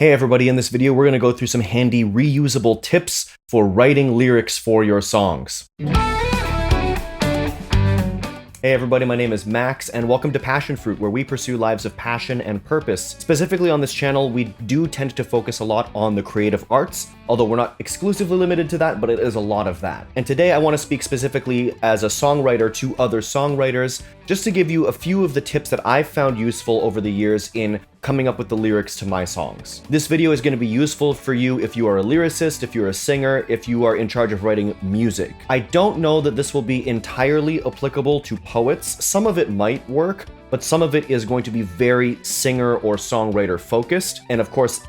Hey everybody, in this video we're going to go through some handy reusable tips for writing lyrics for your songs. Hey everybody, my name is Max, and welcome to Passionfroot, where we pursue lives of passion and purpose. Specifically on this channel, we do tend to focus a lot on the creative arts, although we're not exclusively limited to that, but it is a lot of that. And today I want to speak specifically as a songwriter to other songwriters, just to give you a few of the tips that I've found useful over the years in coming up with the lyrics to my songs. This video is going to be useful for you if you are a lyricist, if you're a singer, if you are in charge of writing music. I don't know that this will be entirely applicable to poets. Some of it might work, but some of it is going to be very singer or songwriter focused. And of course,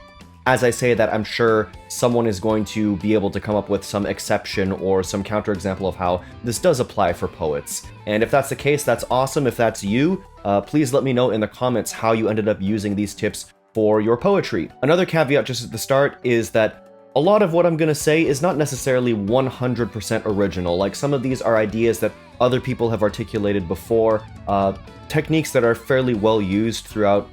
as I say that, I'm sure someone is going to be able to come up with some exception or some counterexample of how this does apply for poets. And if that's the case, that's awesome. If that's you, please let me know in the comments how you ended up using these tips for your poetry. Another caveat just at the start is that a lot of what I'm going to say is not necessarily 100% original. Like, some of these are ideas that other people have articulated before, techniques that are fairly well used throughout,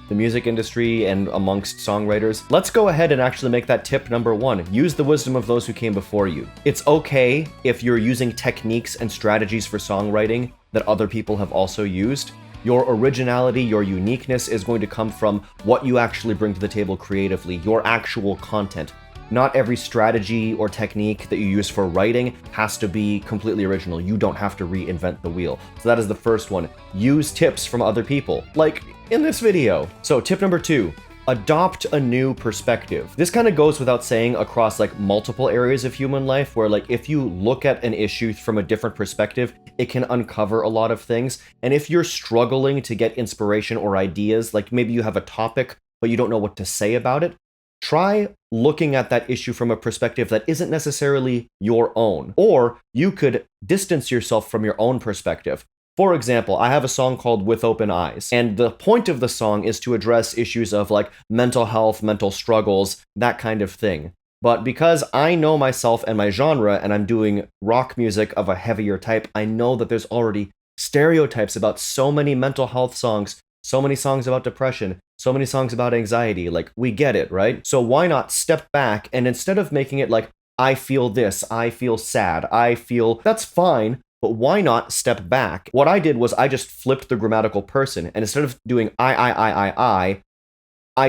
the music industry and amongst songwriters. Let's go ahead and actually make that tip number one. Use the wisdom of those who came before you. It's okay if you're using techniques and strategies for songwriting that other people have also used. Your originality, your uniqueness is going to come from what you actually bring to the table creatively, your actual content. Not every strategy or technique that you use for writing has to be completely original. You don't have to reinvent the wheel. So that is the first one. Use tips from other people, like in this video. So tip number two, adopt a new perspective. This kind of goes without saying across multiple areas of human life, where if you look at an issue from a different perspective, it can uncover a lot of things. And if you're struggling to get inspiration or ideas, maybe you have a topic, but you don't know what to say about it, try looking at that issue from a perspective that isn't necessarily your own. Or you could distance yourself from your own perspective. For example, I have a song called With Open Eyes, and the point of the song is to address issues of mental health, mental struggles, that kind of thing. But because I know myself and my genre, and I'm doing rock music of a heavier type, I know that there's already stereotypes about so many mental health songs, so many songs about depression, so many songs about anxiety. We get it, right? So why not step back, and instead of making it I feel this, I feel sad, that's fine, but why not step back? What I did was I just flipped the grammatical person, and instead of doing I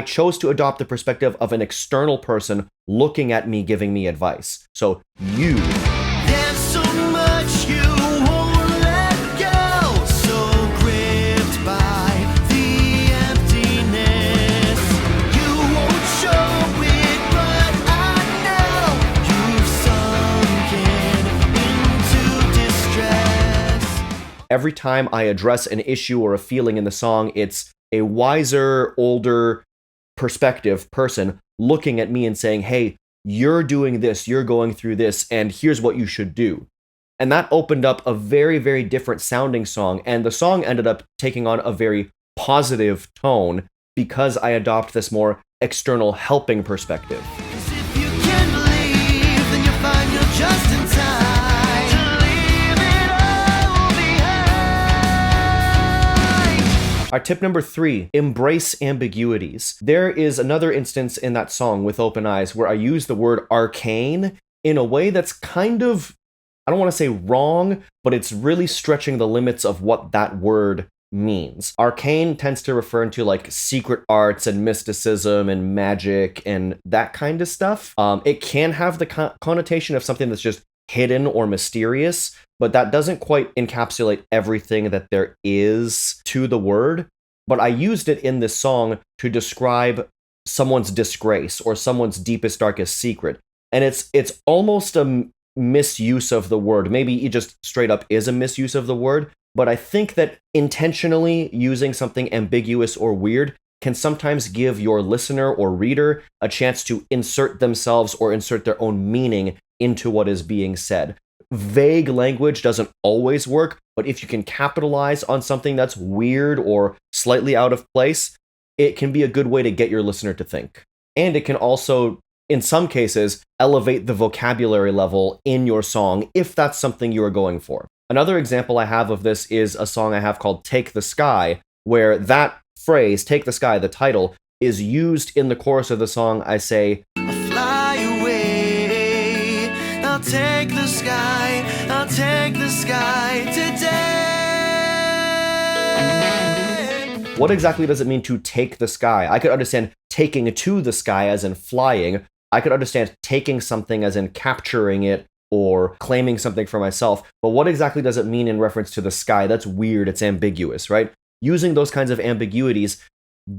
chose to adopt the perspective of an external person looking at me, giving me advice. So you. There's so much you won't let go, so gripped by the emptiness. You won't show it, but I know you've sunken into distress. Every time I address an issue or a feeling in the song, it's a wiser, older perspective person looking at me and saying, hey, you're doing this, you're going through this, and here's what you should do. And that opened up a very, very different sounding song, and the song ended up taking on a very positive tone because I adopt this more external helping perspective. 'Cause if you can believe, then you'll find you're just in time. Our tip number three, embrace ambiguities. There is another instance in that song, With Open Eyes, where I use the word arcane in a way that's kind of, I don't want to say wrong, but it's really stretching the limits of what that word means. Arcane tends to refer to secret arts and mysticism and magic and that kind of stuff. It can have the connotation of something that's just hidden or mysterious, but that doesn't quite encapsulate everything that there is to the word. But I used it in this song to describe someone's disgrace or someone's deepest, darkest secret. And it's almost a misuse of the word. Maybe it just straight up is a misuse of the word, but I think that intentionally using something ambiguous or weird can sometimes give your listener or reader a chance to insert themselves or insert their own meaning into what is being said. Vague language doesn't always work, but if you can capitalize on something that's weird or slightly out of place, it can be a good way to get your listener to think. And it can also, in some cases, elevate the vocabulary level in your song if that's something you are going for. Another example I have of this is a song I have called Take the Sky, where that phrase, Take the Sky, the title, is used in the chorus of the song. I say, I'll fly away, I'll take the sky, I'll take the sky today. what exactly does it mean to take the sky? I could understand taking to the sky as in flying. I could understand taking something as in capturing it or claiming something for myself. But what exactly does it mean in reference to the sky? That's weird. It's ambiguous, right? Using those kinds of ambiguities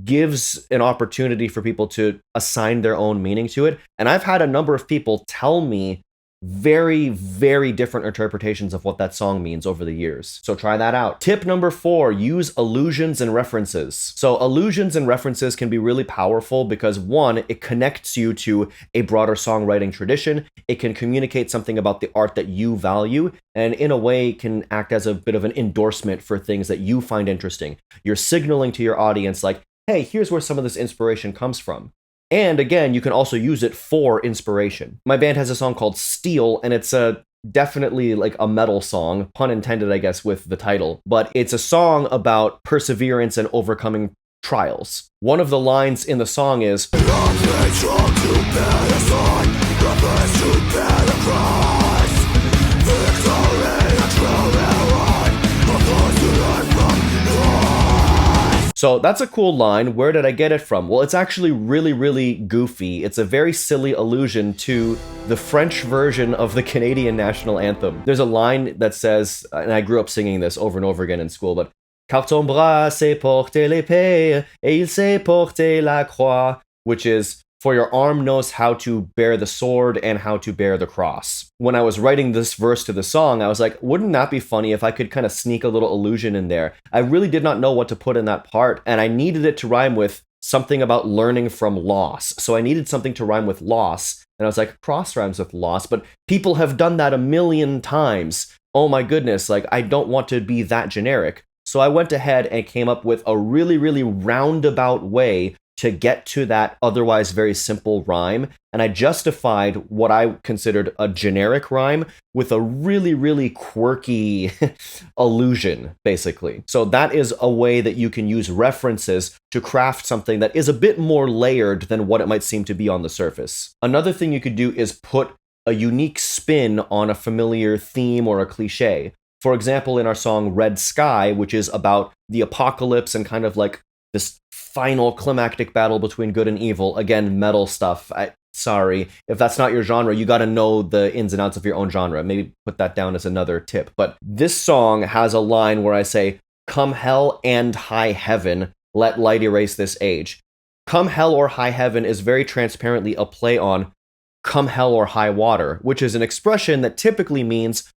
gives an opportunity for people to assign their own meaning to it. And I've had a number of people tell me very, very different interpretations of what that song means over the years. So try that out. Tip number 4, use allusions and references. So allusions and references can be really powerful because, one, it connects you to a broader songwriting tradition. It can communicate something about the art that you value, and in a way can act as a bit of an endorsement for things that you find interesting. You're signaling to your audience like, hey, here's where some of this inspiration comes from. And again, you can also use it for inspiration. My band has a song called Steel, and it's definitely like a metal song, pun intended, I guess, with the title. But it's a song about perseverance and overcoming trials. One of the lines in the song is, so that's a cool line. Where did I get it from? Well, it's actually really, really goofy. It's a very silly allusion to the French version of the Canadian national anthem. There's a line that says, and I grew up singing this over and over again in school, but car ton bras sait porter l'épée, et il sait porter la croix, which is, for your arm knows how to bear the sword and how to bear the cross. When I was writing this verse to the song, I was like, wouldn't that be funny if I could kind of sneak a little allusion in there? I really did not know what to put in that part, and I needed it to rhyme with something about learning from loss. So I needed something to rhyme with loss, and I was like, cross rhymes with loss, but people have done that a million times. Oh my goodness, like, I don't want to be that generic. So I went ahead and came up with a really, really roundabout way to get to that otherwise very simple rhyme. And I justified what I considered a generic rhyme with a really, really quirky allusion, basically. So that is a way that you can use references to craft something that is a bit more layered than what it might seem to be on the surface. Another thing you could do is put a unique spin on a familiar theme or a cliche. For example, in our song Red Sky, which is about the apocalypse and kind of like this final climactic battle between good and evil. Again, metal stuff. Sorry, if that's not your genre, you got to know the ins and outs of your own genre. Maybe put that down as another tip. But this song has a line where I say, come hell and high heaven, let light erase this age. Come hell or high heaven is very transparently a play on come hell or high water, which is an expression that typically means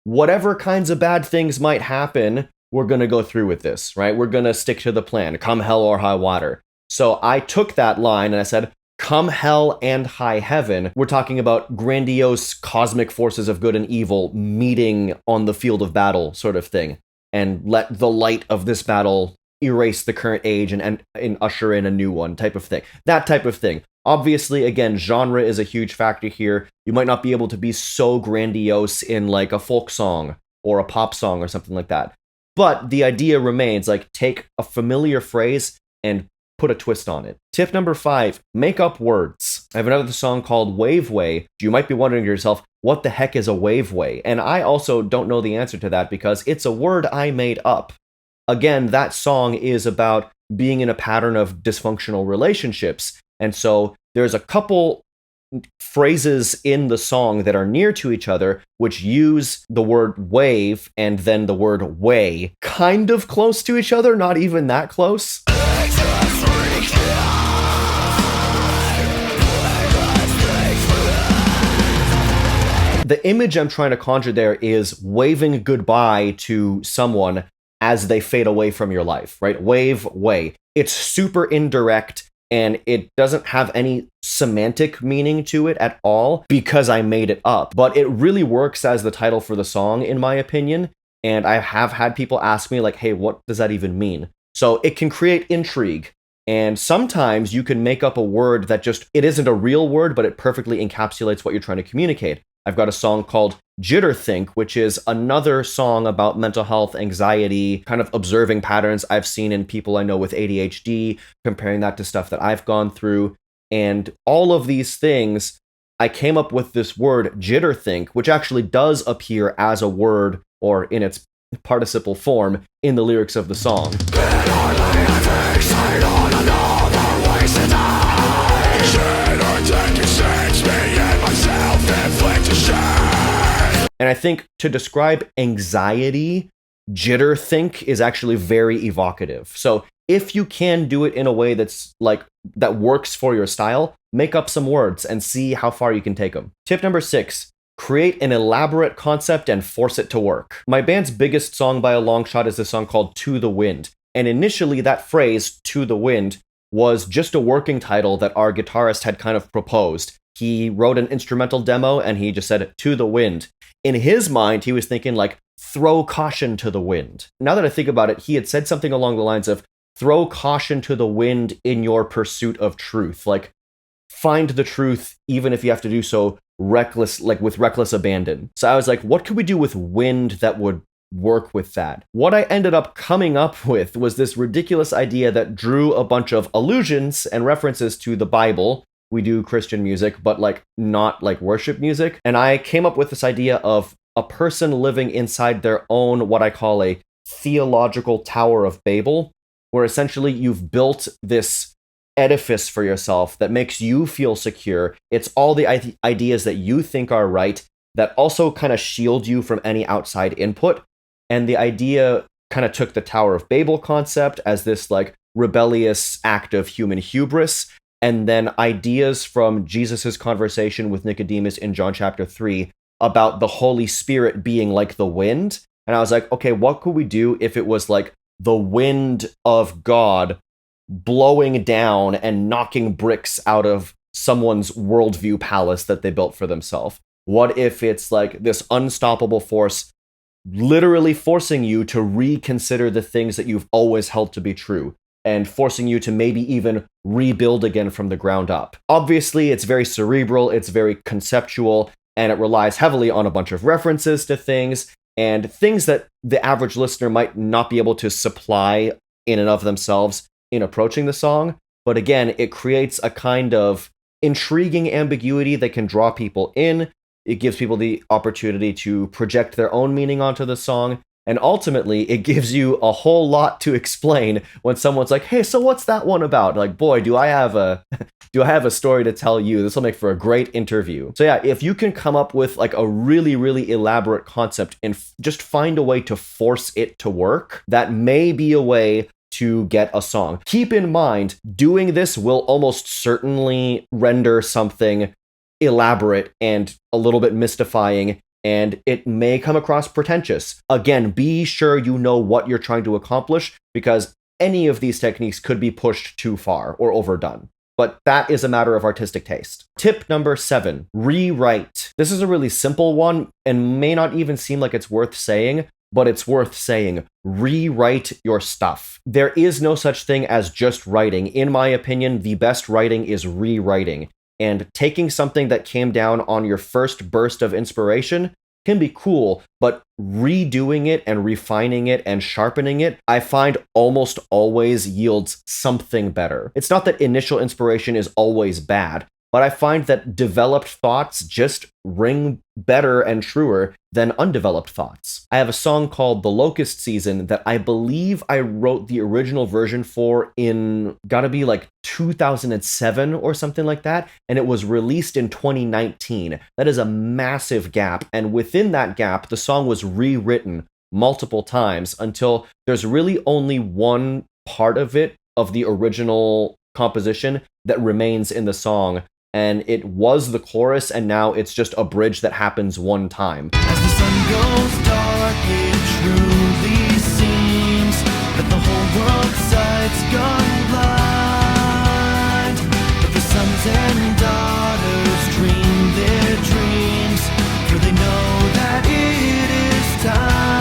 whatever kinds of bad things might happen, we're going to go through with this, right? We're going to stick to the plan, come hell or high water. So I took that line and I said, come hell and high heaven. We're talking about grandiose cosmic forces of good and evil meeting on the field of battle sort of thing. And let the light of this battle erase the current age and usher in a new one type of thing. That type of thing. Obviously, again, genre is a huge factor here. You might not be able to be so grandiose in like a folk song or a pop song or something like that. But the idea remains, like, take a familiar phrase and put a twist on it. Tip number 5, make up words. I have another song called Waveway. You might be wondering to yourself, what the heck is a waveway? And I also don't know the answer to that because it's a word I made up. Again, that song is about being in a pattern of dysfunctional relationships. And so there's a couple phrases in the song that are near to each other, which use the word wave and then the word way kind of close to each other, not even that close. The image I'm trying to conjure there is waving goodbye to someone as they fade away from your life, right? Wave, way. It's super indirect. And it doesn't have any semantic meaning to it at all because I made it up. But it really works as the title for the song, in my opinion. And I have had people ask me, like, hey, what does that even mean? So it can create intrigue. And sometimes you can make up a word that just, it isn't a real word, but it perfectly encapsulates what you're trying to communicate. I've got a song called Jitter Think, which is another song about mental health, anxiety, kind of observing patterns I've seen in people I know with ADHD, comparing that to stuff that I've gone through. And all of these things, I came up with this word jitter think, which actually does appear as a word or in its participle form in the lyrics of the song. And I think to describe anxiety, jitter think is actually very evocative. So if you can do it in a way that's like that works for your style, make up some words and see how far you can take them. Tip number 6, create an elaborate concept and force it to work. My band's biggest song by a long shot is a song called To the Wind. And initially that phrase, To the Wind, was just a working title that our guitarist had kind of proposed. He wrote an instrumental demo and he just said, To the Wind. In his mind, he was thinking like, throw caution to the wind. Now that I think about it, he had said something along the lines of, throw caution to the wind in your pursuit of truth. Like, find the truth, even if you have to do so reckless, like with reckless abandon. So I was like, what could we do with wind that would work with that? What I ended up coming up with was this ridiculous idea that drew a bunch of allusions and references to the Bible. We do Christian music, but like not like worship music. And I came up with this idea of a person living inside their own, what I call a theological Tower of Babel, where essentially you've built this edifice for yourself that makes you feel secure. It's all the ideas that you think are right that also kind of shield you from any outside input. And the idea kind of took the Tower of Babel concept as this like rebellious act of human hubris. And then ideas from Jesus's conversation with Nicodemus in John chapter 3 about the Holy Spirit being like the wind. And I was like, okay, what could we do if it was like the wind of God blowing down and knocking bricks out of someone's worldview palace that they built for themselves? What if it's like this unstoppable force literally forcing you to reconsider the things that you've always held to be true? And forcing you to maybe even rebuild again from the ground up. Obviously, it's very cerebral, it's very conceptual, and it relies heavily on a bunch of references to things, and things that the average listener might not be able to supply in and of themselves in approaching the song. But again, it creates a kind of intriguing ambiguity that can draw people in. It gives people the opportunity to project their own meaning onto the song. And ultimately, it gives you a whole lot to explain when someone's like, hey, so what's that one about? Like, boy, do I have a story to tell you. This will make for a great interview. So yeah, if you can come up with like a really, really elaborate concept and just find a way to force it to work, that may be a way to get a song. Keep in mind, doing this will almost certainly render something elaborate and a little bit mystifying, and it may come across pretentious. Again, be sure you know what you're trying to accomplish, because any of these techniques could be pushed too far or overdone. But that is a matter of artistic taste. Tip number 7, rewrite. This is a really simple one and may not even seem like it's worth saying, but it's worth saying. Rewrite your stuff. There is no such thing as just writing. In my opinion, the best writing is rewriting. And taking something that came down on your first burst of inspiration can be cool, but redoing it and refining it and sharpening it, I find almost always yields something better. It's not that initial inspiration is always bad, but I find that developed thoughts just ring better and truer than undeveloped thoughts. I have a song called The Locust Season that I believe I wrote the original version for in, gotta be like 2007 or something like that, and it was released in 2019. That is a massive gap, and within that gap, the song was rewritten multiple times until there's really only one part of it, of the original composition, that remains in the song. And it was the chorus, and now it's just a bridge that happens one time. As the sun goes dark, it truly seems that the whole world's sight's gone blind. But the sons and daughters dream their dreams, for they know that it is time.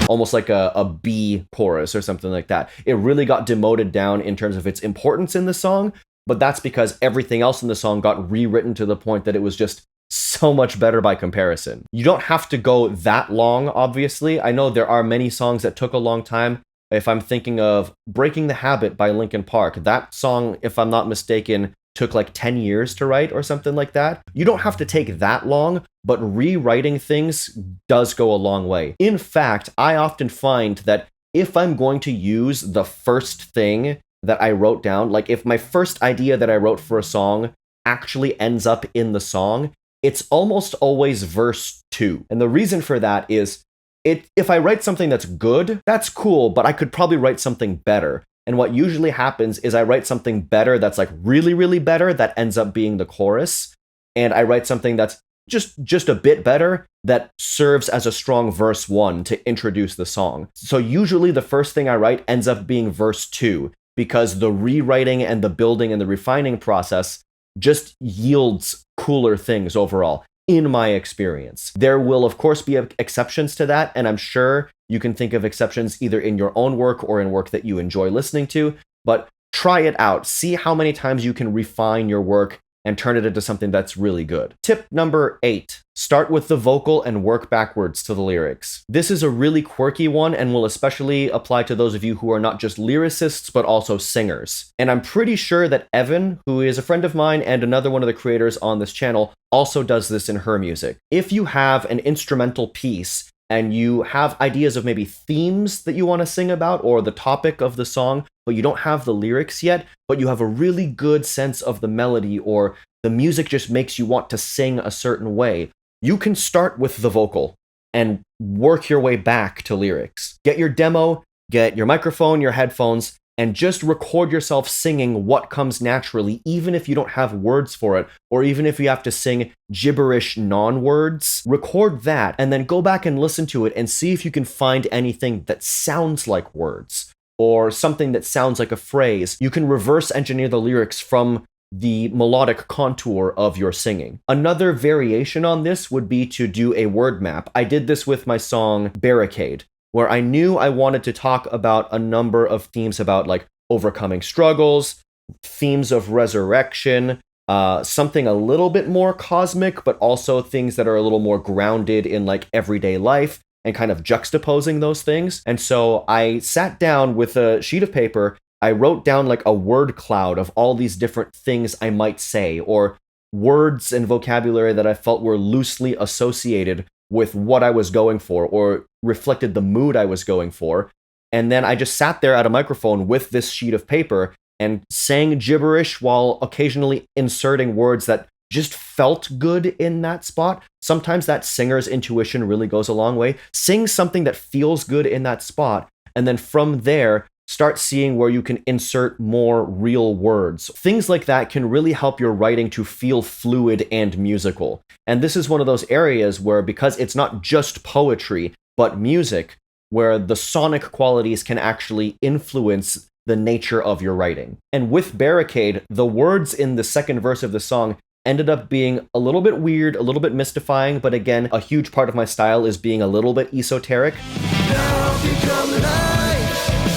Almost like a B chorus or something like that. It really got demoted down in terms of its importance in the song, but that's because everything else in the song got rewritten to the point that it was just so much better by comparison. You don't have to go that long, obviously. I know there are many songs that took a long time. If I'm thinking of Breaking the Habit by Linkin Park, that song, if I'm not mistaken, took like 10 years to write or something like that. You don't have to take that long, but rewriting things does go a long way. In fact, I often find that if I'm going to use the first thing that I wrote down, like if my first idea that I wrote for a song actually ends up in the song, it's almost always verse 2. And the reason for that is if I write something that's good, that's cool, but I could probably write something better. And what usually happens is I write something better that's like really, really better that ends up being the chorus. And I write something that's just a bit better that serves as a strong verse 1 to introduce the song. So usually the first thing I write ends up being verse 2 because the rewriting and the building and the refining process just yields cooler things overall, in my experience. There will, of course, be exceptions to that, and I'm sure you can think of exceptions either in your own work or in work that you enjoy listening to, but try it out. See how many times you can refine your work and turn it into something that's really good. Tip number 8, start with the vocal and work backwards to the lyrics. This is a really quirky one and will especially apply to those of you who are not just lyricists, but also singers. And I'm pretty sure that Evan, who is a friend of mine and another one of the creators on this channel, also does this in her music. If you have an instrumental piece and you have ideas of maybe themes that you want to sing about or the topic of the song, but you don't have the lyrics yet, but you have a really good sense of the melody or the music just makes you want to sing a certain way, you can start with the vocal and work your way back to lyrics. Get your demo, get your microphone, your headphones, and just record yourself singing what comes naturally, even if you don't have words for it, or even if you have to sing gibberish non-words. Record that, and then go back and listen to it and see if you can find anything that sounds like words, or something that sounds like a phrase. You can reverse engineer the lyrics from the melodic contour of your singing. Another variation on this would be to do a word map. I did this with my song Barricade, where I knew I wanted to talk about a number of themes about like overcoming struggles, themes of resurrection, something a little bit more cosmic, but also things that are a little more grounded in like everyday life and kind of juxtaposing those things. And so I sat down with a sheet of paper. I wrote down like a word cloud of all these different things I might say, or words and vocabulary that I felt were loosely associated with what I was going for or reflected the mood I was going for. And then I just sat there at a microphone with this sheet of paper and sang gibberish while occasionally inserting words that just felt good in that spot. Sometimes that singer's intuition really goes a long way. Sing something that feels good in that spot, and then from there, start seeing where you can insert more real words. Things like that can really help your writing to feel fluid and musical. And this is one of those areas where, because it's not just poetry, but music, where the sonic qualities can actually influence the nature of your writing. And with Barricade, the words in the second verse of the song ended up being a little bit weird, a little bit mystifying, but again, a huge part of my style is being a little bit esoteric. Now become the night.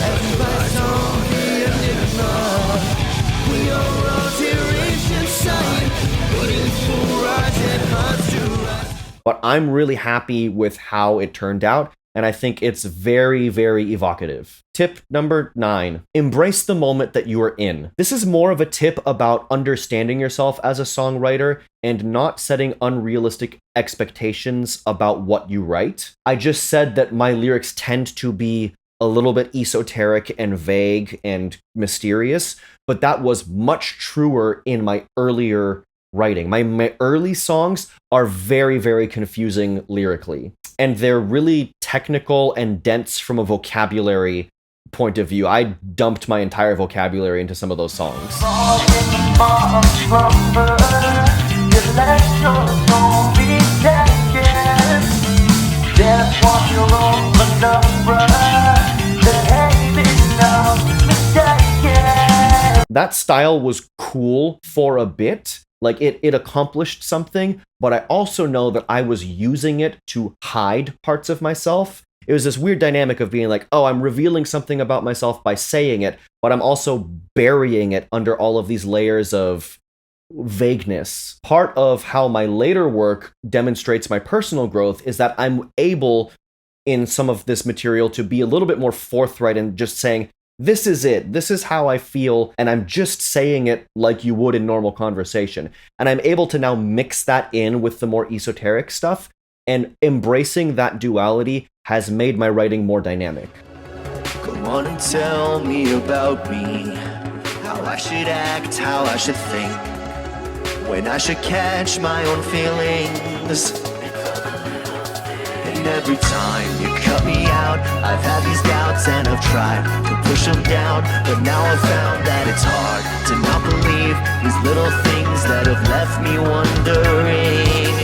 Everybody's on the enigma. We are all tears inside, waiting for rising hearts to rise. But I'm really happy with how it turned out, and I think it's very, very evocative. Tip number 9, embrace the moment that you are in. This is more of a tip about understanding yourself as a songwriter and not setting unrealistic expectations about what you write. I just said that my lyrics tend to be a little bit esoteric and vague and mysterious, but that was much truer in my earlier writing. My early songs are very, very confusing lyrically, and they're really technical and dense from a vocabulary point of view. I dumped my entire vocabulary into some of those songs. That style was cool for a bit. Like it accomplished something, but I also know that I was using it to hide parts of myself. It was this weird dynamic of being like, oh, I'm revealing something about myself by saying it, but I'm also burying it under all of these layers of vagueness. Part of how my later work demonstrates my personal growth is that I'm able in some of this material to be a little bit more forthright and just saying, this is it, this is how I feel, and I'm just saying it like you would in normal conversation. And I'm able to now mix that in with the more esoteric stuff, and embracing that duality has made my writing more dynamic. Go on and tell me about me, how I should act, how I should think, when I should catch my own feelings. And every time you cut me out, I've had these doubts and I've tried to push them down, but now I've found that it's hard to not believe these little things that have left me wondering,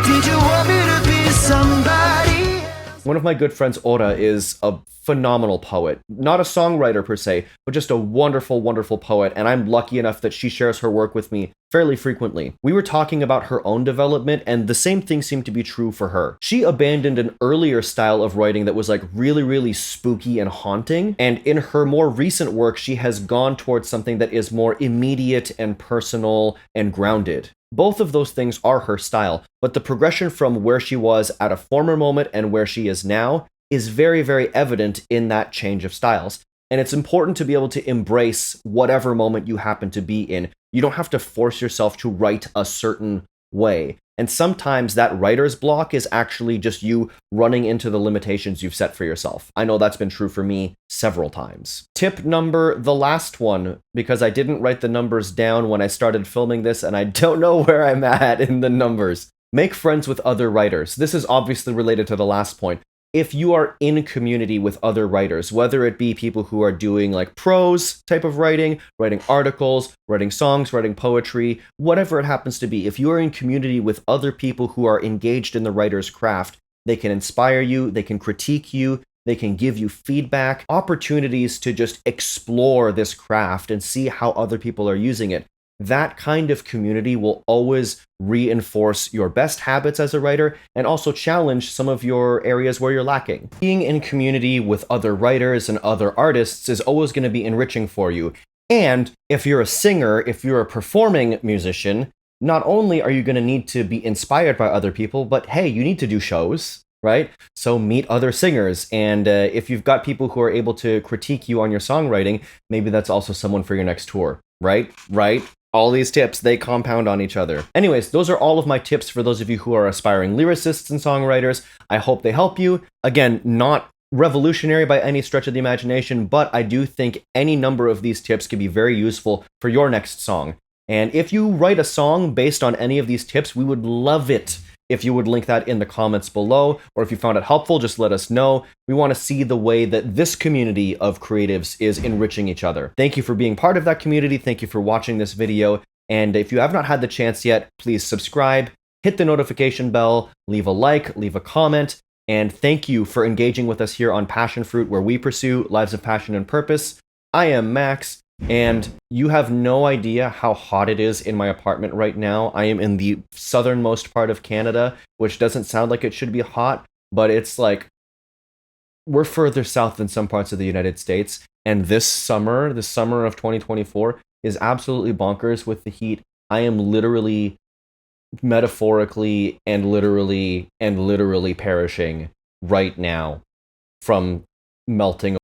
did you want me to be somebody? One of my good friends, Ora, is a phenomenal poet. Not a songwriter per se, but just a wonderful, wonderful poet, and I'm lucky enough that she shares her work with me fairly frequently. We were talking about her own development, and the same thing seemed to be true for her. She abandoned an earlier style of writing that was like really, really spooky and haunting, and in her more recent work, she has gone towards something that is more immediate and personal and grounded. Both of those things are her style, but the progression from where she was at a former moment and where she is now is very, very evident in that change of styles. And it's important to be able to embrace whatever moment you happen to be in. You don't have to force yourself to write a certain way. And sometimes that writer's block is actually just you running into the limitations you've set for yourself. I know that's been true for me several times. Tip number, the last one, because I didn't write the numbers down when I started filming this, and I don't know where I'm at in the numbers. Make friends with other writers. This is obviously related to the last point. If you are in community with other writers, whether it be people who are doing like prose type of writing, writing articles, writing songs, writing poetry, whatever it happens to be, if you are in community with other people who are engaged in the writer's craft, they can inspire you, they can critique you, they can give you feedback, opportunities to just explore this craft and see how other people are using it. That kind of community will always reinforce your best habits as a writer and also challenge some of your areas where you're lacking. Being in community with other writers and other artists is always going to be enriching for you. And if you're a singer, if you're a performing musician, not only are you going to need to be inspired by other people, but hey, you need to do shows, right? So meet other singers. And if you've got people who are able to critique you on your songwriting, maybe that's also someone for your next tour, right? Right? All these tips, they compound on each other. Anyways, those are all of my tips for those of you who are aspiring lyricists and songwriters. I hope they help you. Again, not revolutionary by any stretch of the imagination, but I do think any number of these tips can be very useful for your next song. And if you write a song based on any of these tips, we would love it if you would link that in the comments below, or if you found it helpful, just let us know. We want to see the way that this community of creatives is enriching each other. Thank you for being part of that community. Thank you for watching this video. And if you have not had the chance yet, please subscribe, hit the notification bell, leave a like, leave a comment, and thank you for engaging with us here on Passionfroot, where we pursue lives of passion and purpose. I am Max. And you have no idea how hot it is in my apartment right now. I am in the southernmost part of Canada, which doesn't sound like it should be hot, but it's like we're further south than some parts of the United States. And this summer of 2024, is absolutely bonkers with the heat. I am literally, metaphorically, and literally perishing right now from melting.